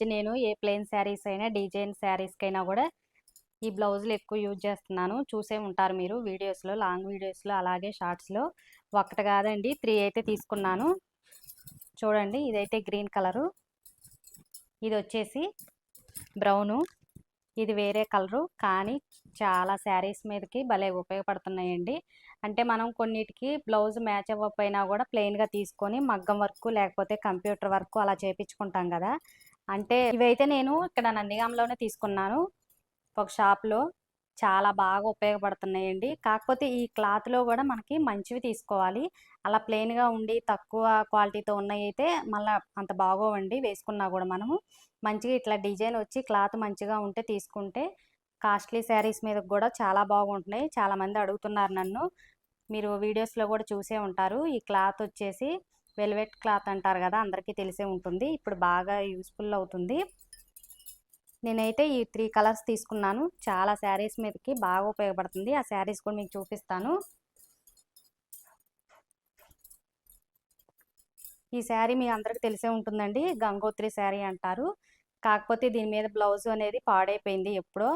మధ్య నేను ఏ ప్లెయిన్ శారీస్ అయినా డిజైన్ శారీస్కైనా కూడా ఈ బ్లౌజులు ఎక్కువ యూజ్ చేస్తున్నాను. చూసే ఉంటారు మీరు వీడియోస్లో, లాంగ్ వీడియోస్లో, అలాగే షార్ట్స్లో. ఒకటి కాదండి 3 అయితే తీసుకున్నాను. చూడండి, ఇదైతే గ్రీన్ కలరు, ఇది వచ్చేసి బ్రౌను, ఇది వేరే కలరు. కానీ చాలా శారీస్ మీదకి భలే ఉపయోగపడుతున్నాయండి. అంటే మనం కొన్నిటికి బ్లౌజ్ మ్యాచ్ అవ్వకపోయినా కూడా ప్లెయిన్గా తీసుకొని మగ్గం వర్క్ లేకపోతే కంప్యూటర్ వర్క్ అలా చేపించుకుంటాం కదా. అంటే ఇవైతే నేను ఇక్కడ నందిగాంలోనే తీసుకున్నాను, ఒక షాప్లో. చాలా బాగా ఉపయోగపడుతున్నాయండి. కాకపోతే ఈ క్లాత్లో కూడా మనకి మంచివి తీసుకోవాలి. అలా ప్లెయిన్గా ఉండి తక్కువ క్వాలిటీతో ఉన్నవి అయితే మళ్ళీ అంత బాగోవండి వేసుకున్నా కూడా. మనము మంచిగా ఇట్లా డిజైన్ వచ్చి క్లాత్ మంచిగా ఉంటే తీసుకుంటే కాస్ట్లీ శారీస్ మీద కూడా చాలా బాగుంటున్నాయి. చాలామంది అడుగుతున్నారు నన్ను, మీరు వీడియోస్లో కూడా చూసే ఉంటారు. ఈ క్లాత్ వచ్చేసి వెల్వెట్ క్లాత్ అంటారు కదా, అందరికీ తెలిసే ఉంటుంది. ఇప్పుడు బాగా యూస్ఫుల్ అవుతుంది. నేనైతే ఈ 3 కలర్స్ తీసుకున్నాను. చాలా శారీస్ మీదకి బాగా ఉపయోగపడుతుంది. ఆ శారీస్ కూడా మీకు చూపిస్తాను. ఈ శారీ మీ అందరికి తెలిసే ఉంటుందండి, గంగోత్రి శారీ అంటారు. కాకపోతే దీని మీద బ్లౌజ్ అనేది పాడైపోయింది ఎప్పుడో,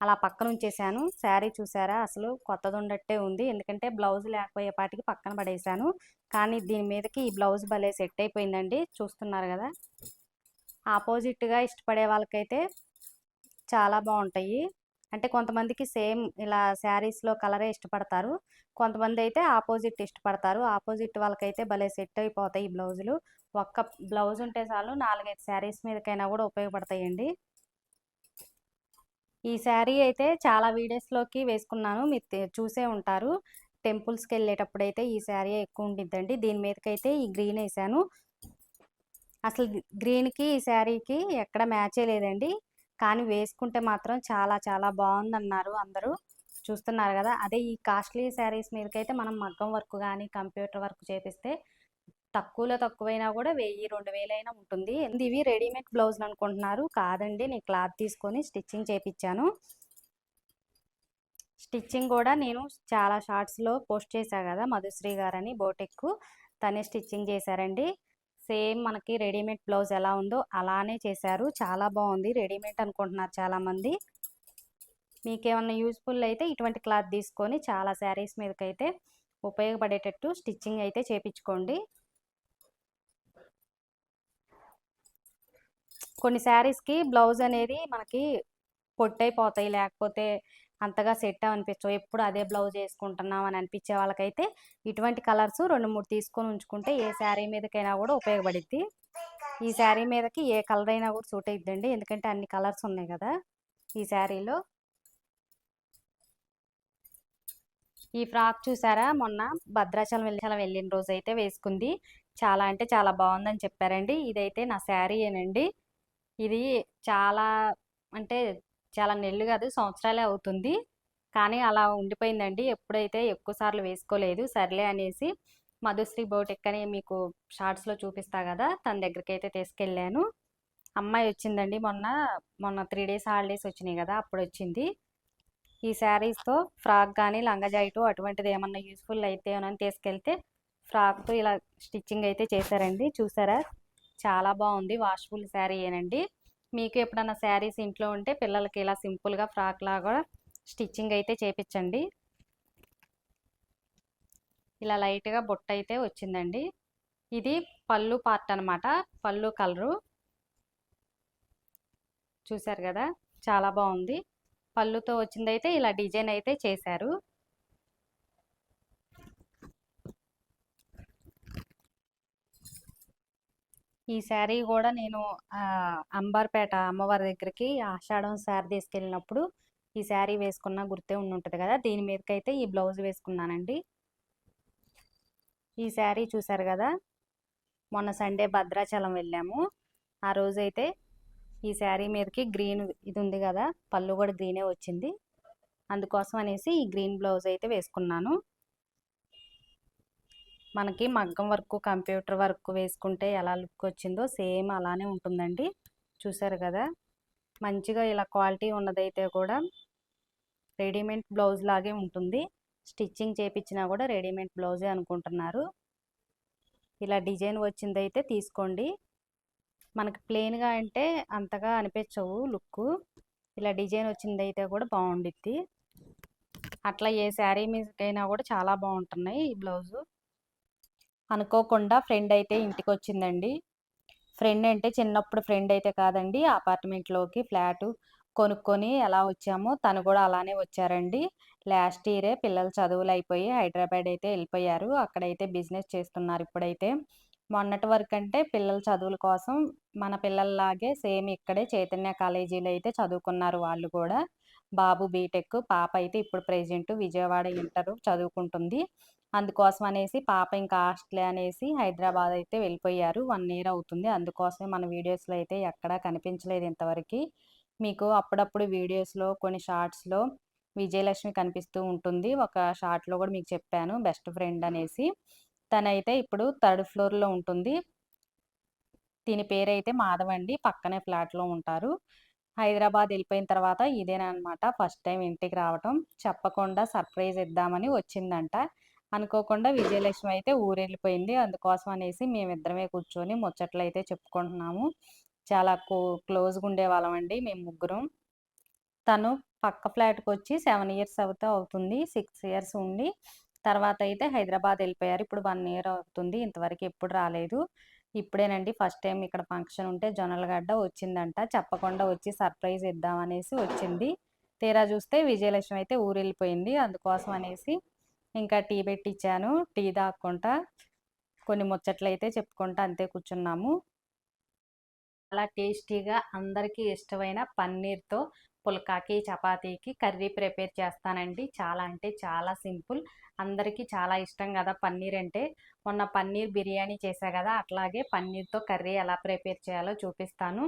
అలా పక్కన ఉంచేసాను. శారీ చూసారా, అసలు కొత్తది ఉన్నట్టే ఉంది. ఎందుకంటే బ్లౌజ్ లేకపోయేపాటికి పక్కన పడేసాను. కానీ దీని మీదకి ఈ బ్లౌజ్ భలే సెట్ అయిపోయిందండి. చూస్తున్నారు కదా, ఆపోజిట్గా ఇష్టపడే వాళ్ళకైతే చాలా బాగుంటాయి. అంటే కొంతమందికి సేమ్ ఇలా శారీస్లో కలరే ఇష్టపడతారు, కొంతమంది అయితే ఆపోజిట్ ఇష్టపడతారు. ఆపోజిట్ వాళ్ళకైతే భలే సెట్ అయిపోతాయి ఈ బ్లౌజులు. ఒక్క బ్లౌజ్ ఉంటే చాలు 4-5 శారీస్ మీదకైనా కూడా ఉపయోగపడతాయండి. ఈ శారీ అయితే చాలా వీడియోస్లోకి వేసుకున్నాను, మీరు చూసే ఉంటారు. టెంపుల్స్కి వెళ్ళేటప్పుడు అయితే ఈ శారీ ఎక్కువ ఉండిద్దండి. దీని మీదకైతే ఈ గ్రీన్ వేసాను. అసలు గ్రీన్కి ఈ శారీకి ఎక్కడ మ్యాచే లేదండి. కానీ వేసుకుంటే మాత్రం చాలా చాలా బాగుందన్నారు అందరూ. చూస్తున్నారు కదా, అదే ఈ కాస్ట్లీ శారీస్ మీదకైతే మనం మగ్గం వర్క్ కానీ కంప్యూటర్ వర్క్ చేపిస్తే తక్కువలో తక్కువైనా కూడా 1000-2000 అయినా ఉంటుంది. ఇవి రెడీమేడ్ బ్లౌజులు అనుకుంటున్నారు, కాదండి, నేను క్లాత్ తీసుకొని స్టిచ్చింగ్ చేపించాను. స్టిచ్చింగ్ కూడా నేను చాలా షార్ట్స్లో పోస్ట్ చేశాను కదా, మధుశ్రీ గారని బోటెక్, తనే స్టిచ్చింగ్ చేశారండి. సేమ్ మనకి రెడీమేడ్ బ్లౌజ్ ఎలా ఉందో అలానే చేశారు. చాలా బాగుంది. రెడీమేడ్ అనుకుంటున్నారు చాలామంది. మీకేమన్నా యూస్ఫుల్ అయితే ఇటువంటి క్లాత్ తీసుకొని చాలా శారీస్ మీదకైతే ఉపయోగపడేటట్టు స్టిచ్చింగ్ అయితే చేపించుకోండి. కొన్ని శారీస్కి బ్లౌజ్ అనేది మనకి పొట్టైపోతాయి, లేకపోతే అంతగా సెట్ అనిపించవు, ఎప్పుడు అదే బ్లౌజ్ వేసుకుంటున్నాం అని అనిపించే వాళ్ళకైతే ఇటువంటి కలర్స్ 2-3 తీసుకొని ఉంచుకుంటే ఏ శారీ మీదకైనా కూడా ఉపయోగపడుద్ది. ఈ శారీ మీదకి ఏ కలర్ అయినా కూడా సూట్ అయిద్దండి, ఎందుకంటే అన్ని కలర్స్ ఉన్నాయి కదా ఈ శారీలో. ఈ ఫ్రాక్ చూసారా, మొన్న భద్రాచలం వెళ్ళిన రోజు అయితే వేసుకుంది. చాలా అంటే చాలా బాగుందని చెప్పారండి. ఇదైతే నా శారీయేనండి. ఇది చాలా అంటే చాలా నెలలు కాదు, సంవత్సరాలే అవుతుంది. కానీ అలా ఉండిపోయిందండి, ఎప్పుడైతే ఎక్కువ సార్లు వేసుకోలేదు. సర్లే అనేసి మధుశ్రీ బోటెక్ అని మీకు షార్ట్స్లో చూపిస్తా కదా, తన దగ్గరికి అయితే తీసుకెళ్ళాను. అమ్మాయి వచ్చిందండి మొన్న 3 డేస్ హాలిడేస్ వచ్చినాయి కదా, అప్పుడు వచ్చింది. ఈ శారీస్తో ఫ్రాక్ కానీ లంగా జాకెట్ అటువంటిది ఏమన్నా యూస్ఫుల్ అయితే అని తీసుకెళ్తే ఫ్రాక్తో ఇలా స్టిచ్చింగ్ అయితే చేశారండి. చూసారా, చాలా బాగుంది. వాషబుల్ శారీ ఏనండి. మీకు ఎప్పుడన్నా శారీస్ ఇంట్లో ఉంటే పిల్లలకి ఇలా సింపుల్గా ఫ్రాక్ లాగా స్టిచ్చింగ్ అయితే చేపించండి. ఇలా లైట్గా బొట్ట అయితే వచ్చిందండి. ఇది పళ్ళు పార్ట్ అనమాట, పళ్ళు కలరు. చూసారు కదా, చాలా బాగుంది. పళ్ళుతో వచ్చిందైతే ఇలా డిజైన్ అయితే చేశారు. ఈ శారీ కూడా నేను అంబర్పేట అమ్మవారి దగ్గరికి ఆషాఢం శారీ తీసుకెళ్ళినప్పుడు ఈ శారీ వేసుకున్న గుర్తే ఉంటుంది కదా, దీని మీదకైతే ఈ బ్లౌజ్ వేసుకున్నానండి. ఈ శారీ చూసారు కదా, మొన్న సండే భద్రాచలం వెళ్ళాము, ఆ రోజైతే ఈ శారీ మీదకి గ్రీన్ ఇది ఉంది కదా, పళ్ళు కూడా గ్రీనే వచ్చింది. అందుకోసం అనేసి ఈ గ్రీన్ బ్లౌజ్ అయితే వేసుకున్నాను. మనకి మగ్గం వర్క్ కంప్యూటర్ వర్క్ వేసుకుంటే ఎలా లుక్ వచ్చిందో సేమ్ అలానే ఉంటుందండి. చూసారు కదా, మంచిగా ఇలా క్వాలిటీ ఉన్నదైతే కూడా రెడీమేడ్ బ్లౌజ్ లాగే ఉంటుంది. స్టిచ్చింగ్ చేపించినా కూడా రెడీమేడ్ బ్లౌజే అనుకుంటున్నారు. ఇలా డిజైన్ వచ్చిందైతే తీసుకోండి. మనకి ప్లెయిన్గా అంటే అంతగా అనిపించవు లుక్. ఇలా డిజైన్ వచ్చింది అయితే కూడా బాగుండిద్ది. అట్లా ఏ శారీ మీదకైనా కూడా చాలా బాగుంటున్నాయి ఈ బ్లౌజు. అనుకోకుండా ఫ్రెండ్ అయితే ఇంటికి వచ్చిందండి. ఫ్రెండ్ అంటే చిన్నప్పుడు ఫ్రెండ్ అయితే కాదండి, అపార్ట్మెంట్లోకి ఫ్లాటు కొనుక్కొని ఎలా వచ్చామో తను కూడా అలానే వచ్చారండి. లాస్ట్ ఇయరే పిల్లల చదువులు అయిపోయి హైదరాబాద్ అయితే వెళ్ళిపోయారు. అక్కడైతే బిజినెస్ చేస్తున్నారు ఇప్పుడైతే. మొన్నటి వరకు అంటే పిల్లల చదువుల కోసం మన పిల్లల్లాగే సేమ్ ఇక్కడే చైతన్య కాలేజీలో అయితే చదువుకున్నారు వాళ్ళు కూడా. బాబు బీటెక్, పాప అయితే ఇప్పుడు ప్రెజెంట్ విజయవాడ ఇంటర్ చదువుకుంటుంది. అందుకోసం అనేసి పాప ఇంకా హాస్టలే అనేసి హైదరాబాద్ అయితే వెళ్ళిపోయారు. 1 ఇయర్ అవుతుంది. అందుకోసమే మన వీడియోస్లో అయితే ఎక్కడా కనిపించలేదు ఇంతవరకు. మీకు అప్పుడప్పుడు వీడియోస్లో కొన్ని షార్ట్స్లో విజయలక్ష్మి కనిపిస్తూ ఉంటుంది. ఒక షార్ట్లో కూడా మీకు చెప్పాను బెస్ట్ ఫ్రెండ్ అనేసి. తనైతే ఇప్పుడు 3rd ఫ్లోర్లో ఉంటుంది. దీని పేరైతే మాధవండి. పక్కనే ఫ్లాట్లో ఉంటారు. హైదరాబాద్ వెళ్ళిపోయిన తర్వాత ఇదేనమాట ఫస్ట్ టైం ఇంటికి రావటం. చెప్పకుండా సర్ప్రైజ్ ఇద్దామని వచ్చిందంట. అనుకోకుండా విజయలక్ష్మి అయితే ఊరెళ్ళిపోయింది. అందుకోసం అనేసి మేమిద్దరమే కూర్చొని ముచ్చట్లయితే చెప్పుకుంటున్నాము. చాలా క్లోజ్గా ఉండేవాళ్ళమండి మేము ముగ్గురం. తను పక్క ఫ్లాట్‌కి వచ్చి 7 ఇయర్స్ అవుతుంది. 6 ఇయర్స్ ఉండి తర్వాత అయితే హైదరాబాద్ వెళ్ళిపోయారు. ఇప్పుడు 1 ఇయర్ అవుతుంది. ఇంతవరకు ఎప్పుడు రాలేదు. ఇప్పుడేనండి ఫస్ట్ టైం ఇక్కడ ఫంక్షన్ ఉంటే జొన్నలగడ్డ వచ్చిందంట. చెప్పకుండా వచ్చి సర్ప్రైజ్ ఇద్దామనేసి వచ్చింది. తీరా చూస్తే విజయలక్ష్మి అయితే ఊరెళ్ళిపోయింది. అందుకోసం అనేసి ఇంకా టీ పెట్టిచ్చాను. టీ తాక్కుంటా కొన్ని ముచ్చట్లయితే చెప్పుకుంటా అంతే కూర్చున్నాము. చాలా టేస్టీగా అందరికీ ఇష్టమైన పన్నీర్తో పుల్కాకి, చపాతీకి కర్రీ ప్రిపేర్ చేస్తానండి. చాలా అంటే చాలా సింపుల్. అందరికీ చాలా ఇష్టం కదా పన్నీర్ అంటే. మొన్న పన్నీర్ బిర్యానీ చేశా కదా, అట్లాగే పన్నీర్తో కర్రీ ఎలా ప్రిపేర్ చేయాలో చూపిస్తాను.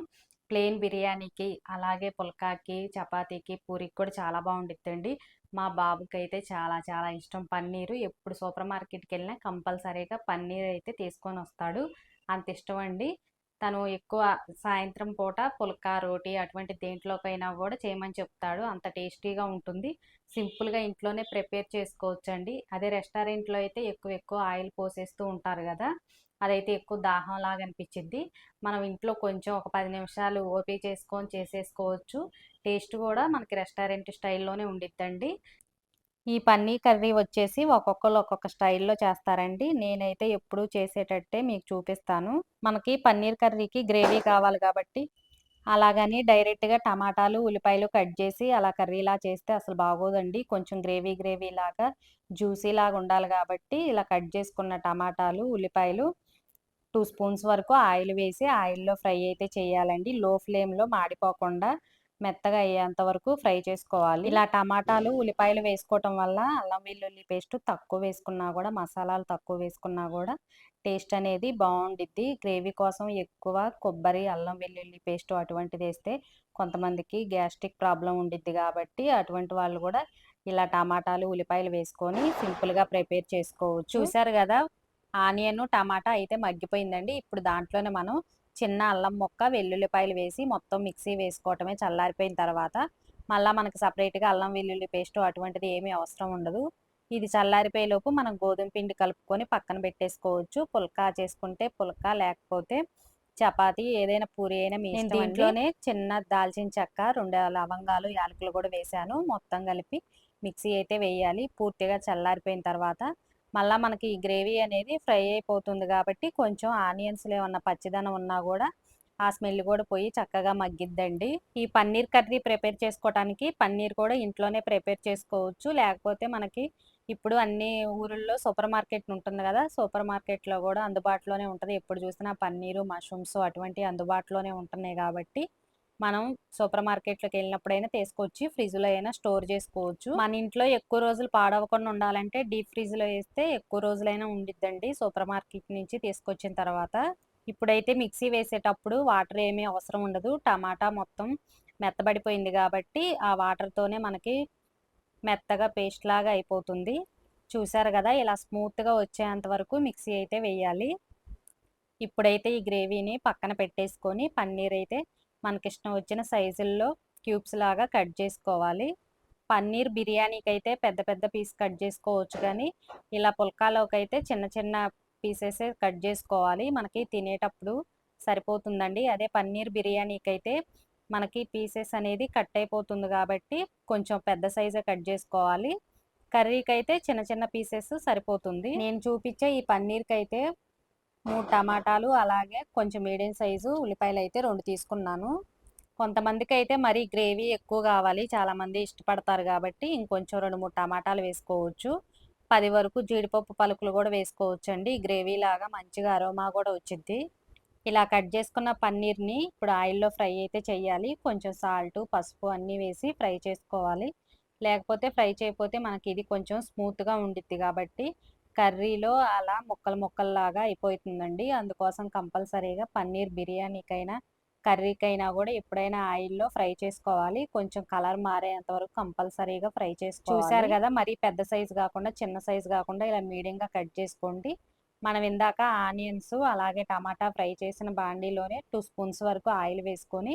ప్లెయిన్ బిర్యానీకి, అలాగే పుల్కాకి, చపాతీకి, పూరికి కూడా చాలా బాగుండిద్దండి. మా బాబుకి అయితే చాలా చాలా ఇష్టం పన్నీరు. ఎప్పుడు సూపర్ మార్కెట్కి వెళ్ళినా కంపల్సరీగా పన్నీర్ అయితే తీసుకొని వస్తాడు. అంత ఇష్టం అండి. తను ఎక్కువ సాయంత్రం పూట పుల్కా, రోటీ అటువంటి దేంట్లోకైనా కూడా చేయమని చెప్తాడు. అంత టేస్టీగా ఉంటుంది. సింపుల్గా ఇంట్లోనే ప్రిపేర్ చేసుకోవచ్చండి. అదే రెస్టారెంట్లో అయితే ఎక్కువ ఆయిల్ పోసేస్తూ ఉంటారు కదా, అదైతే ఎక్కువ దాహం లాగా అనిపించింది. మనం ఇంట్లో కొంచెం ఒక 10 నిమిషాలు ఓపిక చేసుకొని చేసేసుకోవచ్చు. టేస్ట్ కూడా మనకి రెస్టారెంట్ స్టైల్లోనే ఉండిద్దండి. ఈ పన్నీర్ కర్రీ వచ్చేసి ఒక్కొక్కళ్ళు ఒక్కొక్క స్టైల్లో చేస్తారండి. నేనైతే ఎప్పుడూ చేసేటట్టే మీకు చూపిస్తాను. మనకి పన్నీర్ కర్రీకి గ్రేవీ కావాలి కాబట్టి అలాగని డైరెక్ట్‌గా టమాటాలు, ఉల్లిపాయలు కట్ చేసి అలా కర్రీలా చేస్తే అసలు బాగోదండి. కొంచెం గ్రేవీ లాగా జ్యూసీలాగా ఉండాలి కాబట్టి ఇలా కట్ చేసుకున్న టమాటాలు, ఉల్లిపాయలు 2 స్పూన్స్ వరకు ఆయిల్ వేసి ఆయిల్‌లో ఫ్రై అయితే చేయాలండి. లో ఫ్లేమ్‌లో మాడిపోకుండా మెత్తగా అయ్యేంత వరకు ఫ్రై చేసుకోవాలి. ఇలా టమాటాలు, ఉల్లిపాయలు వేసుకోవటం వల్ల అల్లం వెల్లుల్లి పేస్ట్ తక్కువ వేసుకున్నా కూడా, మసాలాలు తక్కువ వేసుకున్నా కూడా టేస్ట్ అనేది బాగుండిద్ది. గ్రేవీ కోసం ఎక్కువ కొబ్బరి, అల్లం వెల్లుల్లి పేస్ట్ అటువంటిది వేస్తే కొంతమందికి గ్యాస్ట్రిక్ ప్రాబ్లం ఉండిద్ది కాబట్టి అటువంటి వాళ్ళు కూడా ఇలా టమాటాలు, ఉల్లిపాయలు వేసుకొని సింపుల్‌గా ప్రిపేర్ చేసుకోవచ్చు. చూసారు కదా, ఆనియన్, టమాటా అయితే మగ్గిపోయిందండి. ఇప్పుడు దాంట్లోనే మనం చిన్న అల్లం ముక్క, వెల్లుల్లిపాయలు వేసి మొత్తం మిక్సీ వేసుకోవటమే చల్లారిపోయిన తర్వాత. మళ్ళీ మనకి సపరేట్‌గా అల్లం వెల్లుల్లి పేస్ట్ అటువంటిది ఏమీ అవసరం ఉండదు. ఇది చల్లారిపోయేలోపు మనం గోధుమ పిండి కలుపుకొని పక్కన పెట్టేసుకోవచ్చు. పుల్కా చేసుకుంటే పుల్కా, లేకపోతే చపాతీ, ఏదైనా పూరి అయినా మీ ఇష్టం అండి. దీంట్లోనే చిన్న దాల్చిన చెక్క, 2 లవంగాలు, యాలకులు కూడా వేశాను. మొత్తం కలిపి మిక్సీ అయితే వేయాలి. పూర్తిగా చల్లారిపోయిన తర్వాత మళ్ళా మనకి ఈ గ్రేవీ అనేది ఫ్రై అయిపోతుంది కాబట్టి కొంచెం ఆనియన్స్‌లో ఏమన్నా పచ్చిదనం ఉన్నా కూడా ఆ స్మెల్ కూడా పోయి చక్కగా మగ్గిద్దండి. ఈ పన్నీర్ కర్రీ ప్రిపేర్ చేసుకోవటానికి పన్నీర్ కూడా ఇంట్లోనే ప్రిపేర్ చేసుకోవచ్చు. లేకపోతే మనకి ఇప్పుడు అన్ని ఊరుల్లో సూపర్ మార్కెట్ ఉంటుంది కదా, సూపర్ మార్కెట్‌లో కూడా అందుబాటులోనే ఉంటది. ఎప్పుడు చూసినా పన్నీరు, మష్రూమ్స్ అటువంటివి అందుబాటులోనే ఉంటున్నాయి కాబట్టి మనం సూపర్ మార్కెట్‌లోకి వెళ్ళినప్పుడైనా తీసుకొచ్చి ఫ్రిడ్జ్‌లో అయినా స్టోర్ చేసుకోవచ్చు. మన ఇంట్లో ఎక్కువ రోజులు పాడవకుండా ఉండాలంటే డీప్ ఫ్రిడ్జ్‌లో వేస్తే ఎక్కువ రోజులైనా ఉండిద్దండి సూపర్ మార్కెట్ నుంచి తీసుకొచ్చిన తర్వాత. ఇప్పుడైతే మిక్సీ వేసేటప్పుడు వాటర్ ఏమీ అవసరం ఉండదు. టమాటా మొత్తం మెత్తబడిపోయింది కాబట్టి ఆ వాటర్‌తోనే మనకి మెత్తగా పేస్ట్ లాగా అయిపోతుంది. చూసారు కదా, ఇలా స్మూత్‌గా వచ్చేంత వరకు మిక్సీ అయితే వేయాలి. ఇప్పుడైతే ఈ గ్రేవీని పక్కన పెట్టేసుకొని పన్నీర్ అయితే మనకిష్టం వచ్చిన సైజుల్లో క్యూబ్స్ లాగా కట్ చేసుకోవాలి. పన్నీర్ బిర్యానీకి అయితే పెద్ద పెద్ద పీస్ కట్ చేసుకోవచ్చు, కానీ ఇలా పుల్కాలోకి అయితే చిన్న చిన్న పీసెసే కట్ చేసుకోవాలి. మనకి తినేటప్పుడు సరిపోతుందండి. అదే పన్నీర్ బిర్యానీకి అయితే మనకి పీసెస్ అనేది కట్ అయిపోతుంది కాబట్టి కొంచెం పెద్ద సైజే కట్ చేసుకోవాలి. కర్రీకి అయితే చిన్న చిన్న పీసెస్ సరిపోతుంది. నేను చూపించే ఈ పన్నీర్కి అయితే 3 టమాటాలు అలాగే కొంచెం మీడియం సైజు ఉల్లిపాయలు అయితే 2 తీసుకున్నాను. కొంతమందికి అయితే మరీ గ్రేవీ ఎక్కువ కావాలి, చాలామంది ఇష్టపడతారు కాబట్టి ఇంకొంచెం 2, 3 టమాటాలు వేసుకోవచ్చు. 10 వరకు జీడిపప్పు పలుకులు కూడా వేసుకోవచ్చు అండి. గ్రేవీ లాగా మంచిగా అరోమా కూడా వచ్చింది. ఇలా కట్ చేసుకున్న పన్నీర్ని ఇప్పుడు ఆయిల్లో ఫ్రై అయితే చేయాలి. కొంచెం సాల్ట్, పసుపు అన్నీ వేసి ఫ్రై చేసుకోవాలి. లేకపోతే ఫ్రై చేయకపోతే మనకి ఇది కొంచెం స్మూత్గా ఉండిద్ది కాబట్టి కర్రీలో అలా ముక్కలు ముక్కల్లాగా అయిపోతుందండి. అందుకోసం కంపల్సరీగా పన్నీర్ బిర్యానీకైనా కర్రీకైనా కూడా ఎప్పుడైనా ఆయిల్లో ఫ్రై చేసుకోవాలి. కొంచెం కలర్ మారేంత వరకు కంపల్సరీగా ఫ్రై చేసుకోవాలి. చూసారు కదా, మరీ పెద్ద సైజు కాకుండా చిన్న సైజు కాకుండా ఇలా మీడియంగా కట్ చేసుకోండి. మనం ఇందాక ఆనియన్స్ అలాగే టమాటా ఫ్రై చేసిన బాండీలోనే 2 స్పూన్స్ వరకు ఆయిల్ వేసుకొని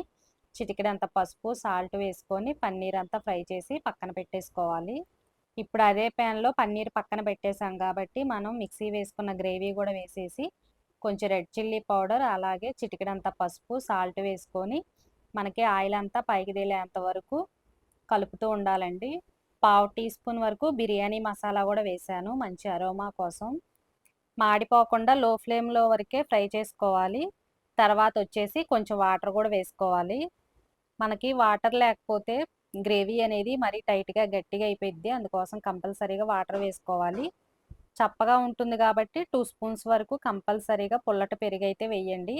చిటికెడంత పసుపు, సాల్ట్ వేసుకొని పన్నీర్ అంతా ఫ్రై చేసి పక్కన పెట్టేసుకోవాలి. ఇప్పుడు అదే ప్యాన్లో పన్నీర్ పక్కన పెట్టేసాం కాబట్టి మనం మిక్సీ వేసుకున్న గ్రేవీ కూడా వేసేసి కొంచెం రెడ్ చిల్లీ పౌడర్ అలాగే చిటికెడంత పసుపు, సాల్ట్ వేసుకొని మనకి ఆయిల్ అంతా పైకి తేలేంత వరకు కలుపుతూ ఉండాలండి. 1/2 టీ స్పూన్ వరకు బిర్యానీ మసాలా కూడా వేసాను మంచి అరోమా కోసం. మాడిపోకుండా లో ఫ్లేమ్లో వరకే ఫ్రై చేసుకోవాలి. తర్వాత వచ్చేసి కొంచెం వాటర్ కూడా వేసుకోవాలి. మనకి వాటర్ లేకపోతే గ్రేవీ అనేది మరీ టైట్గా గట్టిగా అయిపోయింది. అందుకోసం కంపల్సరీగా వాటర్ వేసుకోవాలి. చప్పగా ఉంటుంది కాబట్టి 2 స్పూన్స్ వరకు కంపల్సరీగా పుల్లటి పెరుగు అయితే వేయండి.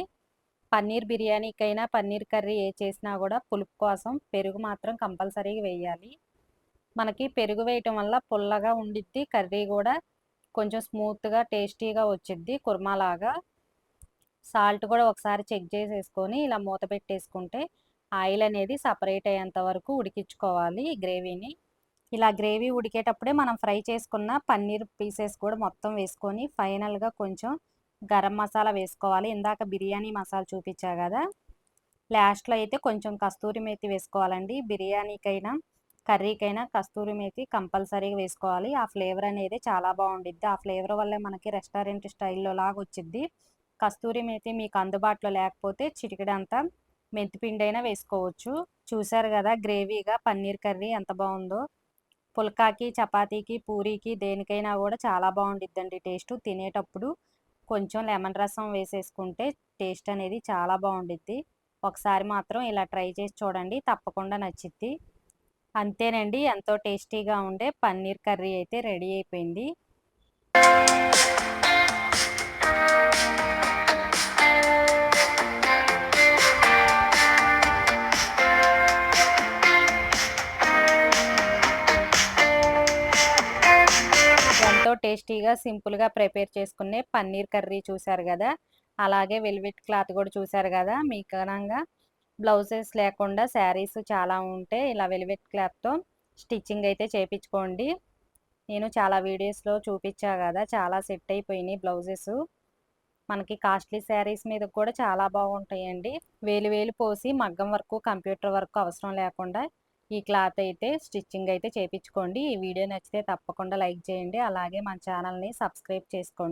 పన్నీర్ బిర్యానీకైనా పన్నీర్ కర్రీ ఏ చేసినా కూడా పులుపు కోసం పెరుగు మాత్రం కంపల్సరీగా వేయాలి. మనకి పెరుగు వేయటం వల్ల పుల్లగా ఉండిద్ది, కర్రీ కూడా కొంచెం స్మూత్గా టేస్టీగా వచ్చిద్ది కుర్మాలాగా. సాల్ట్ కూడా ఒకసారి చెక్ చేసేసుకొని ఇలా మూత పెట్టేసుకుంటే ఆయిల్ అనేది సపరేట్ అయ్యేంత వరకు ఉడికించుకోవాలి గ్రేవీని. ఇలా గ్రేవీ ఉడికేటప్పుడే మనం ఫ్రై చేసుకున్న పన్నీర్ పీసెస్ కూడా మొత్తం వేసుకొని ఫైనల్గా కొంచెం గరం మసాలా వేసుకోవాలి. ఇందాక బిర్యానీ మసాలా చూపించా కదా, లాస్ట్లో అయితే కొంచెం కస్తూరి మేతి వేసుకోవాలండి. బిర్యానీకైనా కర్రీకైనా కస్తూరి మేతి కంపల్సరీగా వేసుకోవాలి. ఆ ఫ్లేవర్ అనేది చాలా బాగుండిద్ది. ఆ ఫ్లేవర్ వల్లే మనకి రెస్టారెంట్ స్టైల్లో లాగా వచ్చిద్ది. కస్తూరి మేతి మీకు అందుబాటులో లేకపోతే చిటికెడంతా మెంతిపిండి అయినా వేసుకోవచ్చు. చూసారు కదా గ్రేవీగా పన్నీర్ కర్రీ ఎంత బాగుందో. పుల్కాకి, చపాతీకి, పూరీకి దేనికైనా కూడా చాలా బాగుండిద్దండి టేస్ట్. తినేటప్పుడు కొంచెం లెమన్ రసం వేసేసుకుంటే టేస్ట్ అనేది చాలా బాగుండిద్ది. ఒకసారి మాత్రం ఇలా ట్రై చేసి చూడండి, తప్పకుండా నచ్చిద్ది. అంతేనండి, ఎంతో టేస్టీగా ఉండే పన్నీర్ కర్రీ అయితే రెడీ అయిపోయింది. ఎంతో టేస్టీగా సింపుల్గా ప్రిపేర్ చేసుకునే పన్నీర్ కర్రీ చూసారు కదా, అలాగే వెల్వెట్ క్లాత్ కూడా చూసారు కదా. మీకు కనుక బ్లౌజెస్ లేకుండా శారీస్ చాలా ఉంటే ఇలా వెల్వెట్ క్లాత్తో స్టిచ్చింగ్ అయితే చేయించుకోండి. నేను చాలా వీడియోస్లో చూపించా కదా, చాలా సెట్ అయిపోయినాయి బ్లౌజెస్. మనకి కాస్ట్లీ శారీస్ మీద కూడా చాలా బాగుంటాయండి. వేలు వేలు పోసి మగ్గం వర్క్, కంప్యూటర్ వర్క్ అవసరం లేకుండా ఈ క్లాత్ అయితే స్టిచ్చింగ్ అయితే చేయించుకోండి. ఈ వీడియో నచ్చితే తప్పకుండా లైక్ చేయండి, అలాగే మన ఛానల్ని సబ్స్క్రైబ్ చేసుకోండి.